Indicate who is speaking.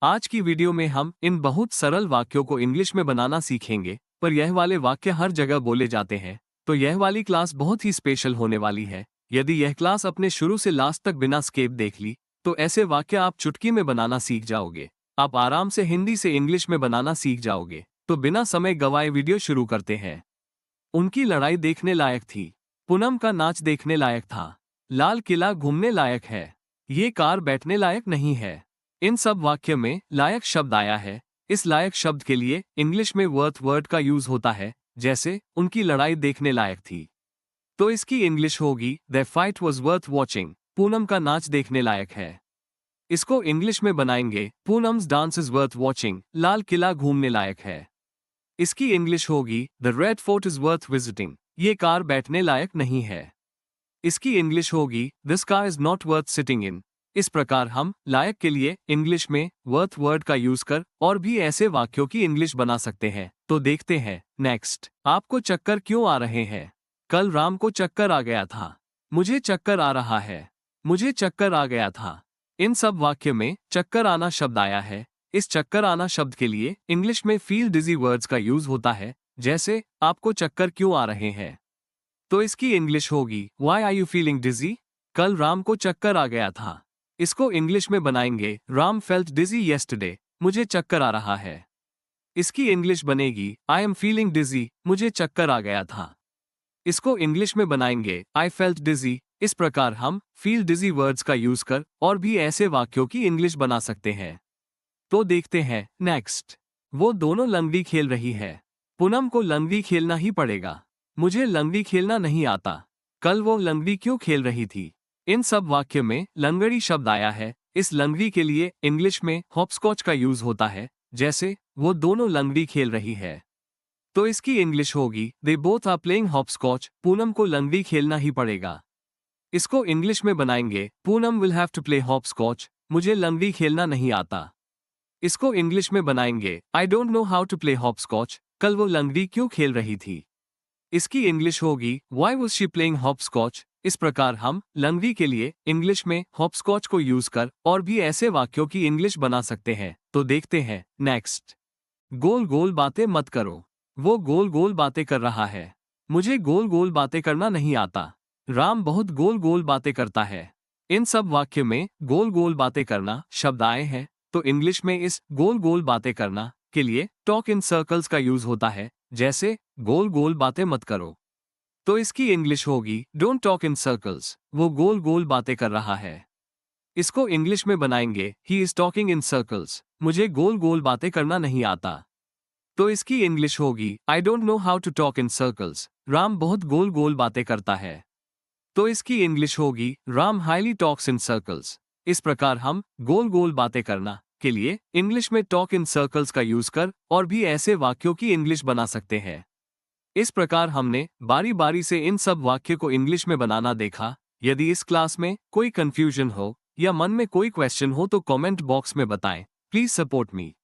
Speaker 1: आज की वीडियो में हम इन बहुत सरल वाक्यों को इंग्लिश में बनाना सीखेंगे, पर यह वाले वाक्य हर जगह बोले जाते हैं, तो यह वाली क्लास बहुत ही स्पेशल होने वाली है। यदि यह क्लास अपने शुरू से लास्ट तक बिना स्किप देख ली, तो ऐसे वाक्य आप चुटकी में बनाना सीख जाओगे। आप आराम से हिंदी से इंग्लिश में बनाना सीख जाओगे। तो बिना समय गवाए वीडियो शुरू करते हैं। उनकी लड़ाई देखने लायक थी। पूनम का नाच देखने लायक था। लाल किला घूमने लायक है। ये कार बैठने लायक नहीं है। इन सब वाक्य में लायक शब्द आया है। इस लायक शब्द के लिए इंग्लिश में वर्थ वर्ड का यूज होता है, जैसे उनकी लड़ाई देखने लायक थी। तो इसकी इंग्लिश होगी the fight was worth watching. Poonam का नाच देखने लायक है। इसको इंग्लिश में बनाएंगे Poonam's dance is worth watching. Lal Qila घूमने लायक है। इसकी इंग्लिश होगी the Red Fort is worth visiting. ये कार बैठने लायक नहीं है। इसकी इंग्लिश होगी this car is not worth sitting in. इस प्रकार हम लायक के लिए इंग्लिश में वर्थ वर्ड का यूज कर और भी ऐसे वाक्यों की इंग्लिश बना सकते हैं। तो देखते हैं नेक्स्ट। आपको चक्कर क्यों आ रहे हैं? कल राम को चक्कर आ गया था। मुझे चक्कर आ रहा है। मुझे चक्कर आ गया था। इन सब वाक्य में चक्कर आना शब्द आया है। इस चक्कर आना शब्द के लिए इंग्लिश में फील डिजी वर्ड्स का यूज होता है, जैसे आपको चक्कर क्यों आ रहे हैं। तो इसकी इंग्लिश होगी वाई आर यू फीलिंग डिजी। कल राम को चक्कर आ गया था। इसको इंग्लिश में बनाएंगे राम फेल्ट डिजी येस्टरडे। मुझे चक्कर आ रहा है। इसकी इंग्लिश बनेगी आई एम फीलिंग डिजी। मुझे चक्कर आ गया था। इसको इंग्लिश में बनाएंगे आई फेल्ट डिजी। इस प्रकार हम फील डिजी वर्ड्स का यूज कर और भी ऐसे वाक्यों की इंग्लिश बना सकते हैं। तो देखते हैं नेक्स्ट। वो दोनों लंगड़ी खेल रही है। पूनम को लंगड़ी खेलना ही पड़ेगा। मुझे लंगड़ी खेलना नहीं आता। कल वो लंगड़ी क्यों खेल रही थी? इन सब वाक्य में लंगड़ी शब्द आया है। इस लंगड़ी के लिए इंग्लिश में हॉपस्कॉच का यूज होता है, जैसे वो दोनों लंगड़ी खेल रही है। तो इसकी इंग्लिश होगी they both are playing hopscotch. Poonam को लंगड़ी खेलना ही पड़ेगा। इसको इंग्लिश में बनाएंगे Poonam will have to play hopscotch. मुझे लंगड़ी खेलना नहीं आता। इसको इंग्लिश में बनाएंगे I don't know how to play hopscotch. कल वो लंगड़ी क्यों खेल रही थी? इसकी इंग्लिश होगी why was she playing hopscotch. इस प्रकार हम लंगड़ी के लिए इंग्लिश में हॉपस्कॉच को यूज कर और भी ऐसे वाक्यों की इंग्लिश बना सकते हैं। तो देखते हैं नेक्स्ट। गोल गोल बातें मत करो। वो गोल गोल बातें कर रहा है। मुझे गोल गोल बातें करना नहीं आता। राम बहुत गोल गोल बातें करता है। इन सब वाक्य में गोल गोल बातें करना शब्द आए हैं, तो इंग्लिश में इस गोल गोल बातें करना के लिए टॉक इन सर्कल्स का यूज होता है, जैसे गोल गोल बातें मत करो। तो इसकी इंग्लिश होगी डोंट टॉक इन सर्कल्स। वो गोल गोल बातें कर रहा है। इसको इंग्लिश में बनाएंगे he is talking in circles. मुझे गोल गोल बातें करना नहीं आता। तो इसकी इंग्लिश होगी I don't know how to talk in circles. Ram बहुत गोल गोल बातें करता है। तो इसकी इंग्लिश होगी Ram highly talks in circles. इस प्रकार हम गोल गोल बातें करना के लिए इंग्लिश में टॉक इन सर्कल्स का यूज कर और भी ऐसे वाक्यों की इंग्लिश बना सकते हैं। इस प्रकार हमने बारी बारी से इन सब वाक्य को इंग्लिश में बनाना देखा। यदि इस क्लास में कोई कंफ्यूजन हो या मन में कोई क्वेश्चन हो तो कमेंट बॉक्स में बताएं। Please support me.